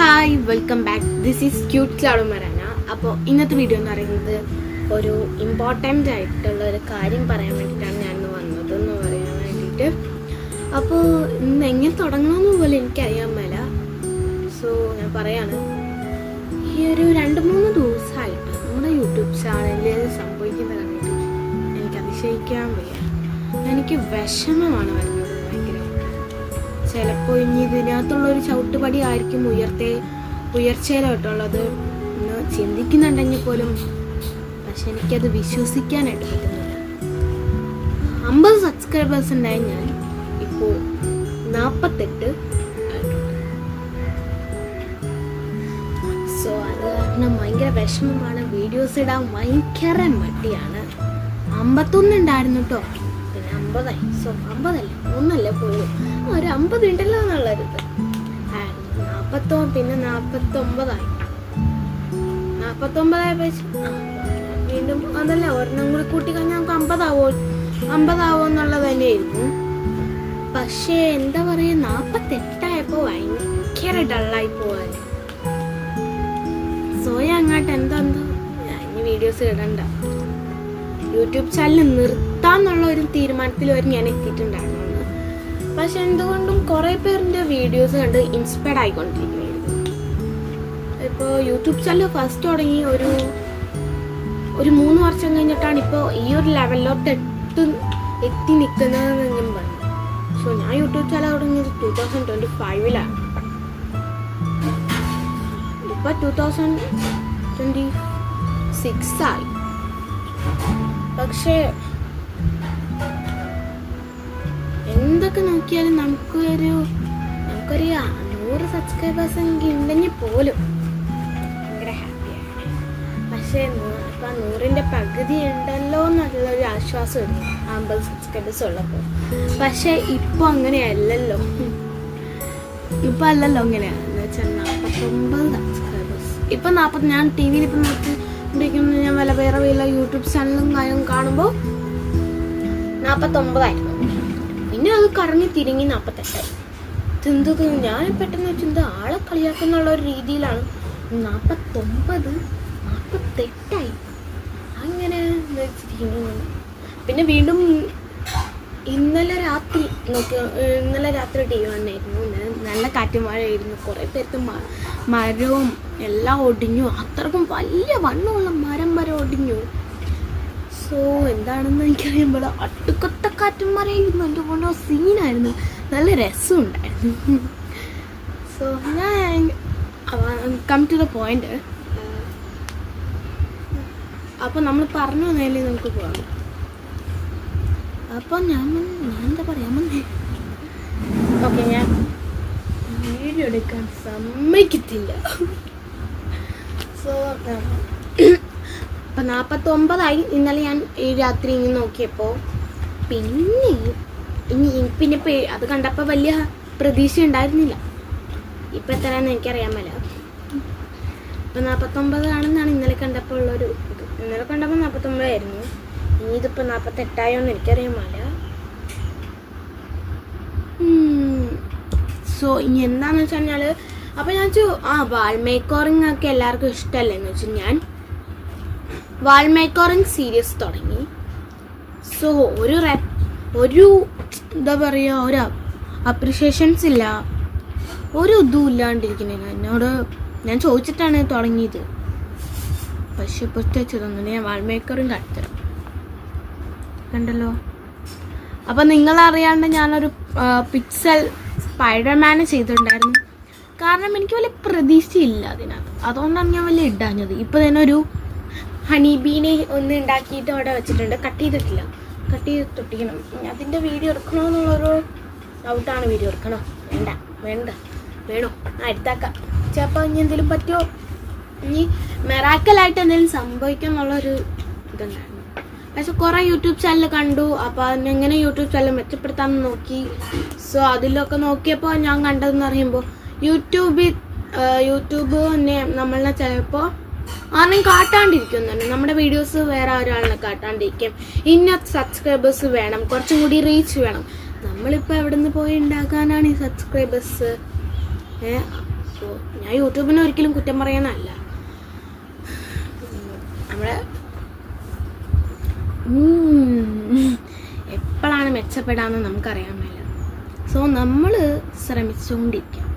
Hi, welcome back. This is cute cloud Marana. അപ്പോൾ ഇന്നത്തെ video എന്ന് പറയുന്നത് ഒരു ഇമ്പോർട്ടൻ്റ് ആയിട്ടുള്ള ഒരു കാര്യം പറയാൻ വേണ്ടിയിട്ടാണ് ഞാനിന്ന് വന്നതെന്ന് പറയാൻ വേണ്ടിയിട്ട്. അപ്പോൾ ഇന്ന് എങ്ങനെ തുടങ്ങണമെന്ന് പോലും എനിക്കറിയാൻ മേല. സോ ഞാൻ പറയാണ്, ഈ ഒരു 2-3 ദിവസമായിട്ട് നമ്മുടെ യൂട്യൂബ് ചാനലിൽ സംഭവിക്കുന്നത് കണ്ടിട്ട് എനിക്ക് അതിശയിക്കാൻ വയ്യ. എനിക്ക് വിഷമമാണ് വരുന്നത് ഭയങ്കരമായിട്ട്. ചിലപ്പോൾ ഇനി ഇതിനകത്തുള്ളൊരു ചവിട്ടുപടി ആയിരിക്കും ഉയർച്ചയിലോട്ടുള്ളത് എന്ന് ചിന്തിക്കുന്നുണ്ടെങ്കിൽ പോലും, പക്ഷെ എനിക്കത് വിശ്വസിക്കാനായിട്ട് പറ്റുന്നില്ല. 50 സബ്സ്ക്രൈബേഴ്സ് ഉണ്ടായി ഞാൻ ഇപ്പോൾ 48 ആയിട്ടുണ്ട്. സോ അത് കാരണം ഭയങ്കര വിഷമമാണ്. വീഡിയോസ് ഇടാൻ ഭയങ്കര മടിയാണ്. 51 ഉണ്ടായിരുന്നു കേട്ടോ, പിന്നെ 50 ആയി. സോ 50 അല്ല, 1 പോലും ഒരു 50 ഉണ്ടല്ലോ എന്നുള്ളൊരിത്. 49 പിന്നെ 49 ആയി. 49 ആയപ്പോൾ വീണ്ടും അതല്ല, ഒരെണ്ണം കൂടി കൂട്ടി കഴിഞ്ഞാൽ നമുക്ക് 50 ആവോ എന്നുള്ളത് തന്നെയായിരുന്നു. പക്ഷേ എന്താ പറയുക, 48 ആയപ്പോൾ ഭയങ്കര ഡള്ളായി പോവാൻ. സോയ അങ്ങോട്ട് എന്താ ഇനി വീഡിയോസ് ഇടണ്ട, യൂട്യൂബ് ചാനൽ നിർത്താന്നുള്ള ഒരു തീരുമാനത്തിൽ വരെ ഞാൻ എത്തിയിട്ടുണ്ടായിരുന്നു. പക്ഷെ എന്തുകൊണ്ടും കുറേ പേരുടെ വീഡിയോസ് കണ്ട് ഇൻസ്പയർഡ് ആയിക്കൊണ്ടിരിക്കുകയായിരുന്നു. ഇപ്പോൾ യൂട്യൂബ് ചാനൽ ഫസ്റ്റ് തുടങ്ങി ഒരു 3 വർഷം കഴിഞ്ഞിട്ടാണ് ഇപ്പോൾ ഈ ഒരു ലെവലിലോട്ട് എത്തി നിൽക്കുന്നതെന്ന് ഞാൻ പറഞ്ഞു. സോ ഞാൻ യൂട്യൂബ് ചാനൽ തുടങ്ങിയത് 2025-ലാണ്. ഇപ്പോൾ 2026 ആയി. പക്ഷേ എന്തൊക്കെ നോക്കിയാലും നമുക്കൊരു 100 സബ്സ്ക്രൈബേഴ്സ് എനിക്ക് ഉണ്ടെങ്കിൽ പോലും ഭയങ്കര ഹാപ്പിയാണ്. പക്ഷേ ഇപ്പം 100ൻ്റെ പകുതി ഉണ്ടല്ലോ എന്നുള്ളൊരു ആശ്വാസം ഉണ്ട് 50 സബ്സ്ക്രൈബേഴ്സ് ഉള്ളപ്പോൾ. പക്ഷേ ഇപ്പോൾ അങ്ങനെയല്ലല്ലോ. ഇപ്പം അല്ലല്ലോ അങ്ങനെയാണെന്ന് വെച്ചാൽ 49 സബ്സ്ക്രൈബേഴ്സ്. ഇപ്പം 40. ഞാൻ ടി വിയിൽ ഇപ്പം നോക്കിക്കൊണ്ടിരിക്കുന്നത്, ഞാൻ വേറെ യൂട്യൂബ് ചാനലും കാര്യവും കാണുമ്പോൾ 49 ആയിരുന്നു. പിന്നെ അത് കറങ്ങി തിരിങ്ങി 48. എന്തത് ഞാൻ പെട്ടെന്ന് വെച്ചത് ആളെ കളിയാക്കുന്നുള്ള ഒരു രീതിയിലാണ് 48 അങ്ങനെ വെച്ചിരിക്കുന്നു. പിന്നെ വീണ്ടും ഇന്നലെ രാത്രി ടി വി വന്നായിരുന്നു. നല്ല കാറ്റുമഴയായിരുന്നു. കുറേ പേർക്ക് മരവും എല്ലാം ഒടിഞ്ഞു. അത്രക്കും വലിയ വണ്ണമുള്ള മരം വരെ ഒടിഞ്ഞു. സോ എന്താണെന്ന് എനിക്കറിയുമ്പോൾ അടുക്കത്തെ കാറ്റും മറയായിരുന്നു. എൻ്റെ കൊണ്ട് സീനായിരുന്നു, നല്ല രസമുണ്ടായിരുന്നു. സോ ഞാൻ കം ടു ദ പോയിന്റ്. അപ്പോൾ നമ്മൾ പറഞ്ഞു തന്നതിൽ നമുക്ക് പോകാം. അപ്പോൾ ഞാൻ എന്താ പറയാൻ വന്നേ, ഓക്കെ, ഞാൻ വീഡിയോ എടുക്കാൻ സമ്മതിക്കത്തില്ല. സോ ഇപ്പം 49 ആയി. ഇന്നലെ ഞാൻ ഈ രാത്രി ഇങ്ങനെ നോക്കിയപ്പോൾ പിന്നെ അത് കണ്ടപ്പോൾ വലിയ പ്രതീക്ഷ ഉണ്ടായിരുന്നില്ല. ഇപ്പം എത്രയാണെന്ന് എനിക്കറിയാൻ മേല. ഇപ്പം 49 ആണെന്നാണ് ഇന്നലെ കണ്ടപ്പോൾ ഉള്ളൊരു ഇത്. ഇന്നലെ കണ്ടപ്പോൾ 49 ആയിരുന്നു. ഇനി ഇതിപ്പോൾ 48 ആയോന്ന് എനിക്കറിയാൻ മേല. സോ ഇനി എന്താണെന്ന് വെച്ച് കഴിഞ്ഞാൽ, അപ്പോൾ ഞാൻ വാൾ മേക്കറിങ് ഒക്കെ എല്ലാവർക്കും ഇഷ്ടമല്ലേ എന്ന് വെച്ചാൽ ഞാൻ വാൾ മേക്കറിങ് സീരീസ് തുടങ്ങി. സോ ഒരു എന്താ പറയുക, ഒരു അപ്രിഷിയേഷൻസ് ഇല്ല, ഒരു ഇതും ഇല്ലാണ്ടിരിക്കുന്നില്ല. എന്നോട് ഞാൻ ചോദിച്ചിട്ടാണ് തുടങ്ങിയത്. പക്ഷെ പ്രത്യേകിച്ച് തോന്നുന്നു ഞാൻ വാൾ മേക്കറിങ് കാണിത്തരാം, കണ്ടല്ലോ. അപ്പം നിങ്ങളറിയാണ്ട് ഞാനൊരു പിക്സൽ സ്പൈഡർമാനെ ചെയ്തിട്ടുണ്ടായിരുന്നു. കാരണം എനിക്ക് വലിയ പ്രതീക്ഷയില്ല അതിനകത്ത്, അതുകൊണ്ടാണ് ഞാൻ വലിയ ഇടാഞ്ഞത്. ഇപ്പോൾ തന്നെ ഒരു ഹണിബീനെ ഒന്ന് ഉണ്ടാക്കിയിട്ട് അവിടെ വെച്ചിട്ടുണ്ട്. കട്ട് ചെയ്തിട്ടില്ല, കട്ട് ചെയ്തിട്ടൊട്ടിക്കണം. അതിൻ്റെ വീഡിയോ എടുക്കണമെന്നുള്ളൊരു ഡൗട്ടാണ്. വീഡിയോ എടുക്കണോ വേണോ എടുത്താക്കാം. ചിലപ്പോൾ ഇനി എന്തെങ്കിലും പറ്റുമോ, ഇനി മെറാക്കലായിട്ട് എന്തെങ്കിലും സംഭവിക്കും എന്നുള്ളൊരു ഇതുണ്ടായിരുന്നു. പക്ഷെ കുറേ യൂട്യൂബ് ചാനൽ കണ്ടു. അപ്പോൾ അതിനെങ്ങനെ യൂട്യൂബ് ചാനൽ മെച്ചപ്പെടുത്താമെന്ന് നോക്കി. സോ അതിലൊക്കെ നോക്കിയപ്പോൾ ഞാൻ കണ്ടതെന്ന് പറയുമ്പോൾ യൂട്യൂബ് തന്നെ നമ്മളെ ചിലപ്പോൾ ആരെയും കാട്ടാണ്ടിരിക്കുന്നുണ്ട്. നമ്മുടെ വീഡിയോസ് വേറെ ഒരാളിനെ കാട്ടാണ്ടിരിക്കും. ഇന്ന സബ്സ്ക്രൈബേഴ്സ് വേണം, കുറച്ചും കൂടി റീച്ച് വേണം. നമ്മളിപ്പോൾ എവിടെ നിന്ന് പോയി ഉണ്ടാക്കാനാണ് ഈ സബ്സ്ക്രൈബേഴ്സ്? സോ ഞാൻ യൂട്യൂബിനെ ഒരിക്കലും കുറ്റം പറയാനല്ല. നമ്മുടെ എപ്പോഴാണ് മെച്ചപ്പെടാമെന്ന് നമുക്കറിയാൻ മേല. സോ നമ്മൾ ശ്രമിച്ചുകൊണ്ടിരിക്കാം.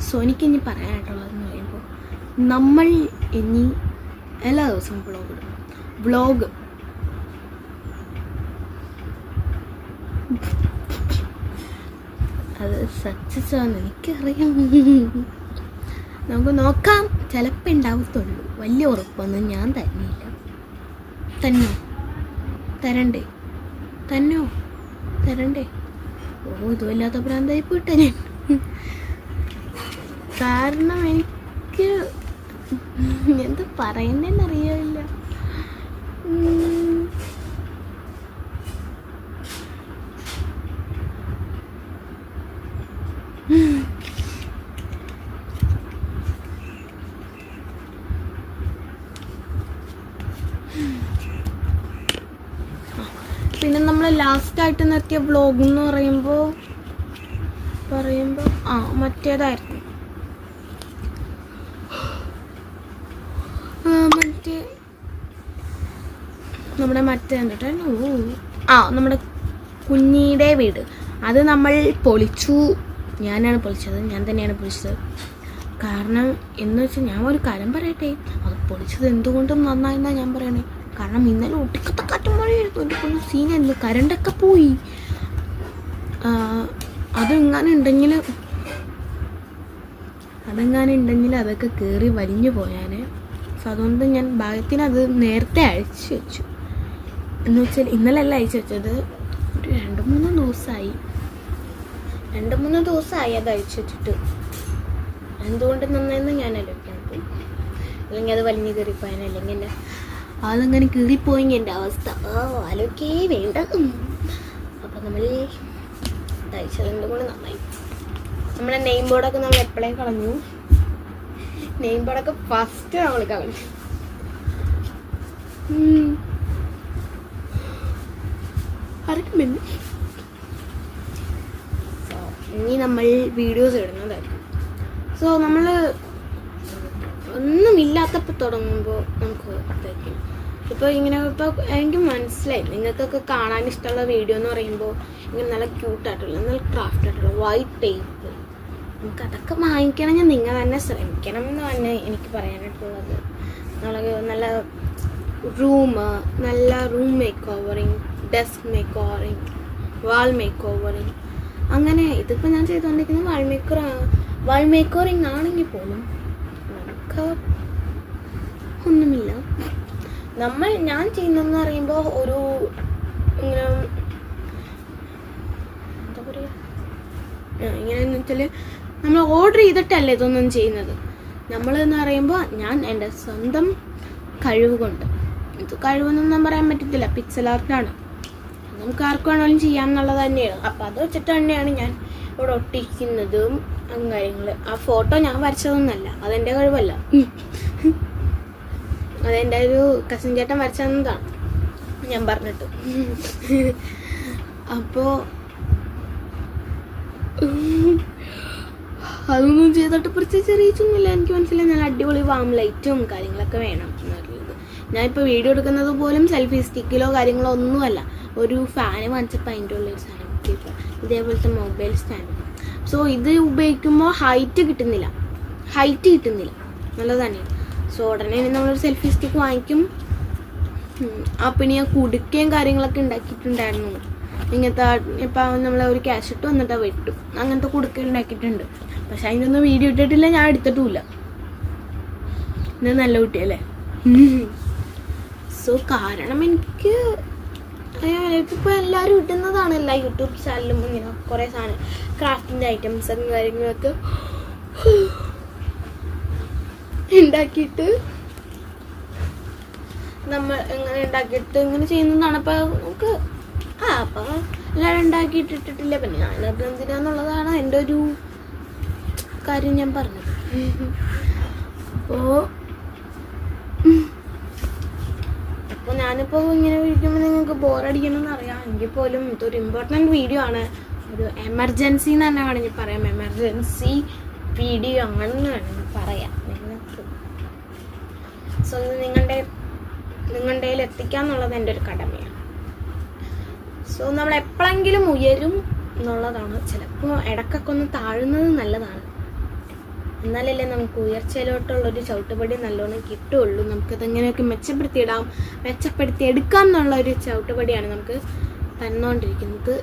സോ എനിക്കിനി പറയാനായിട്ടുള്ളതെന്ന് പറയുമ്പോൾ നമ്മൾ ഇനി എല്ലാ ദിവസവും വ്ളോഗ് അത് സക്സസ് ആണെന്ന് എനിക്കറിയാം. നമുക്ക് നോക്കാം, ചിലപ്പോൾ ഉണ്ടാവത്തുള്ളൂ. വലിയ ഉറപ്പൊന്നും ഞാൻ തരുന്നില്ല. തരണ്ടേ? ഓ, ഇതുമില്ലാത്ത ഭ്രാന്തായി പോയിട്ടെ ഞാൻ. കാരണം എനിക്ക് എന്താ പറയുന്നതെന്നറിയില്ല. പിന്നെ നമ്മൾ ലാസ്റ്റായിട്ട് നിർത്തിയ വ്ളോഗ് എന്ന് പറയുമ്പോൾ മറ്റേതായിരുന്നു. നമ്മുടെ കുഞ്ഞിയുടെ വീട് അത് നമ്മൾ പൊളിച്ചു. ഞാൻ തന്നെയാണ് പൊളിച്ചത്. കാരണം എന്ന് വെച്ചാൽ ഞാൻ ഒരു കാര്യം പറയട്ടെ, അത് പൊളിച്ചത് എന്തുകൊണ്ടും നന്നായെന്നാണ് ഞാൻ പറയണേ. കാരണം ഇന്നലെ ഒട്ടിക്കത്തെ കാറ്റും മഴയായിരുന്നു. എൻ്റെ കൊണ്ട് സീനായിരുന്നു. കരണ്ടൊക്കെ പോയി. അതെങ്ങാനും ഉണ്ടെങ്കിൽ അതൊക്കെ കയറി വലിഞ്ഞു പോയാൽ. സോ അതുകൊണ്ട് ഞാൻ ഭാഗ്യത്തിന് അത് നേരത്തെ അഴിച്ചു വെച്ചു. എന്ന് വെച്ചാൽ ഇന്നലെയല്ല അഴിച്ചു വെച്ചത്, ഒരു 2-3 ദിവസമായി അത് അഴിച്ചു വെച്ചിട്ട്. എന്തുകൊണ്ട് നന്നായെന്ന് ഞാൻ ആലോചിക്കാൻ പോയി. അല്ലെങ്കിൽ അത് വലിഞ്ഞു കയറിപ്പോയാൽ, അല്ലെങ്കിൽ എൻ്റെ അതങ്ങനെ കീറിപ്പോയെങ്കിൽ എൻ്റെ അവസ്ഥ ആലോചിക്കേ വേണ്ട. അപ്പം നമ്മൾ തയ്ച്ചത് എന്തുകൊണ്ട് നന്നായി. നമ്മുടെ നെയിം ബോർഡൊക്കെ നമ്മൾ എപ്പോഴേ കളഞ്ഞു. നെയിം ബോർഡൊക്കെ ഫസ്റ്റ് നമ്മൾ കളഞ്ഞു. ഇനി നമ്മൾ വീഡിയോസ് ഇടുന്നതായിരിക്കും. സോ നമ്മൾ ഒന്നുമില്ലാത്തപ്പോൾ തുടങ്ങുമ്പോൾ നമുക്ക് ഇതായിരിക്കും. ഇപ്പോൾ എനിക്ക് മനസ്സിലായി നിങ്ങൾക്കൊക്കെ കാണാൻ ഇഷ്ടമുള്ള വീഡിയോ എന്ന് പറയുമ്പോൾ ഇങ്ങനെ നല്ല ക്യൂട്ടായിട്ടുള്ള, നല്ല ക്രാഫ്റ്റ് ആയിട്ടുള്ള വൈറ്റ് ടേപ്പ്, നമുക്ക് അതൊക്കെ വാങ്ങിക്കണമെങ്കിൽ നിങ്ങൾ തന്നെ ശ്രമിക്കണം എന്ന് തന്നെ എനിക്ക് പറയാനായിട്ടുള്ളത്. നല്ല റൂം മേക്ക് ഓവറിങ്, ഡെസ്ക് മേക്ക് ഓവറിങ്, വാൾ മേക്ക് ഓവറിങ്, അങ്ങനെ ഇതിപ്പോൾ ഞാൻ ചെയ്തുകൊണ്ടിരിക്കുന്നത് വാൾ മേക്ക് ഓവറിങ് ആണെങ്കിൽ പോലും നമുക്ക് ഒന്നുമില്ല. ഞാൻ ചെയ്യുന്നതെന്ന് പറയുമ്പോൾ ഒരു ഇങ്ങനെ എന്താ പറയുക, ഇങ്ങനെയെന്ന് വെച്ചാൽ നമ്മൾ ഓർഡർ ചെയ്തിട്ടല്ലേ ഇതൊന്നും ചെയ്യുന്നത്. നമ്മളെന്ന് പറയുമ്പോൾ ഞാൻ എൻ്റെ സ്വന്തം കഴിവ് കൊണ്ട്, ഇത് കഴിവെന്നൊന്നും പറയാൻ പറ്റത്തില്ല, പിക്സൽ ആർട്ടാണ്, നമുക്ക് ആർക്ക് വേണമെങ്കിലും ചെയ്യാമെന്നുള്ളത് തന്നെയാണ്. അപ്പം അത് വെച്ചിട്ട് തന്നെയാണ് ഞാൻ ഇവിടെ ഒട്ടിക്കുന്നതും കാര്യങ്ങൾ. ആ ഫോട്ടോ ഞാൻ വരച്ചതൊന്നുമല്ല, അതെൻ്റെ കഴിവല്ല, അതെൻ്റെ ഒരു കസിൻ ചേട്ടൻ വരച്ചതാണ് ഞാൻ പറഞ്ഞിട്ട്. അപ്പോൾ അതൊന്നും ചെയ്തിട്ട് പ്രത്യേകിച്ച് റീച്ചൊന്നുമില്ല. എനിക്ക് മനസ്സിലായി നല്ല അടിപൊളി വാം ലൈറ്റും കാര്യങ്ങളൊക്കെ വേണം എന്നുള്ളത്. ഞാനിപ്പോൾ വീഡിയോ എടുക്കുന്നത് പോലും സെൽഫി സ്റ്റിക്കിലോ കാര്യങ്ങളോ ഒന്നുമല്ല, ഒരു ഫാന് വാങ്ങിച്ചപ്പോൾ അതിൻ്റെ ഉള്ളൊരു സാധനം ഇതേപോലത്തെ മൊബൈൽ സ്റ്റാൻഡ്. സോ ഇത് ഉപയോഗിക്കുമ്പോൾ ഹൈറ്റ് കിട്ടുന്നില്ല നല്ലതാണ്. സോ ഉടനെ നമ്മളൊരു സെൽഫി സ്റ്റിക്ക് വാങ്ങിക്കും. പിന്നെ ഞാൻ കുടുക്കയും കാര്യങ്ങളൊക്കെ ഉണ്ടാക്കിയിട്ടുണ്ടായിരുന്നു. ഇങ്ങനത്തെ ഇപ്പം നമ്മൾ ഒരു ക്യാഷ് ഇട്ട് വന്നിട്ട് വെട്ടും, അങ്ങനത്തെ കുടുക്ക ഉണ്ടാക്കിയിട്ടുണ്ട്. പക്ഷെ അതിനൊന്നും വീഡിയോ ഇട്ടിട്ടില്ല, ഞാൻ എടുത്തിട്ടുമില്ല. ഇത് നല്ല കുട്ടിയല്ലേ. സോ കാരണം എനിക്ക് ഇപ്പോൾ എല്ലാവരും ഇടുന്നതാണ്, എല്ലാ യൂട്യൂബ് ചാനലും ഇങ്ങനെ കുറേ സാധനം ക്രാഫ്റ്റിൻ്റെ ഐറ്റംസും കാര്യങ്ങളൊക്കെ ഉണ്ടാക്കിയിട്ട് നമ്മൾ ഇങ്ങനെ ചെയ്യുന്നതാണ്. അപ്പോൾ നമുക്ക് അപ്പോൾ എല്ലാവരും ഉണ്ടാക്കിയിട്ടിട്ടില്ല. പിന്നെ ഞാനത് എന്തിനാന്നുള്ളതാണ് എൻ്റെ ഒരു കാര്യം ഞാൻ പറഞ്ഞത്. അപ്പോൾ ഞാനിപ്പോൾ ഇങ്ങനെ വിളിക്കുമ്പോൾ നിങ്ങൾക്ക് ബോറടിക്കണമെന്ന് അറിയാം. എങ്കിൽ പോലും ഇതൊരു ഇമ്പോർട്ടൻറ്റ് വീഡിയോ ആണ്, ഒരു എമർജൻസി എന്ന് തന്നെ വേണമെങ്കിൽ പറയാം. എമർജൻസി വീഡിയോ ആണെന്ന് വേണം പറയാം നിങ്ങൾക്ക്. സോ ഇത് നിങ്ങളുടെ കയ്യിൽ എത്തിക്കാന്നുള്ളത് എൻ്റെ ഒരു കടമയാണ്. സോ നമ്മൾ എപ്പോഴെങ്കിലും ഉയരും എന്നുള്ളതാണ്. ചിലപ്പോൾ ഇടയ്ക്കൊക്കെ ഒന്ന് താഴുന്നത് നല്ലതാണ്, എന്നാലല്ലേ നമുക്ക് ഉയർച്ചയിലോട്ടുള്ളൊരു ചവിട്ടുപടി നല്ലോണം കിട്ടുകയുള്ളൂ. നമുക്കതെങ്ങനെയൊക്കെ മെച്ചപ്പെടുത്തിയെടുക്കാം എന്നുള്ളൊരു ചവിട്ടുപടിയാണ് നമുക്ക് തന്നുകൊണ്ടിരിക്കുന്നത്.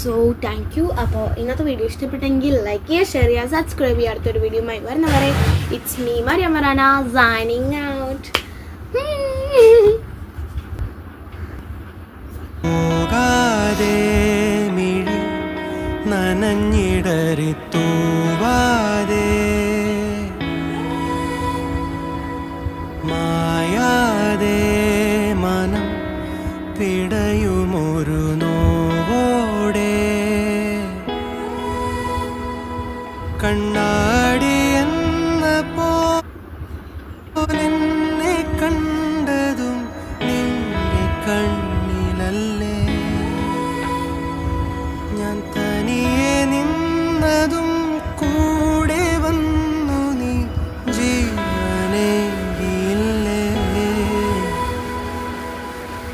So thank you. അപ്പോൾ ഇന്നത്തെ വീഡിയോ ഇഷ്ടപ്പെട്ടെങ്കിൽ ലൈക്ക് ചെയ്യുക, ഷെയർ ചെയ്യുക, സബ്സ്ക്രൈബ് ചെയ്യുക. അടുത്തൊരു വീഡിയോയുമായി വരുന്നവരെ it's me Mariyam Marana signing out. നനഞ്ഞിടറി തൂവാതെ മായാതെ മനം പിടയുമൊരു നോവോടെ കണ്ണാടി എന്ന പോലെ കണ്ടതും നിന്റെ കണ്ണിലല്ലേ, ഞാൻ തനിയെ നിന്നതും കൂടെ വന്നു നീ ജീവനേകിയില്ലേ.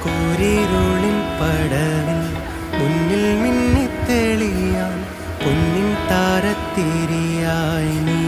കൂരിരുളിൻ പടവിൽ മുന്നിൽ മിന്നിത്തെളിയാൻ പൊന്നിൻ താരത്തിരിയായി നീ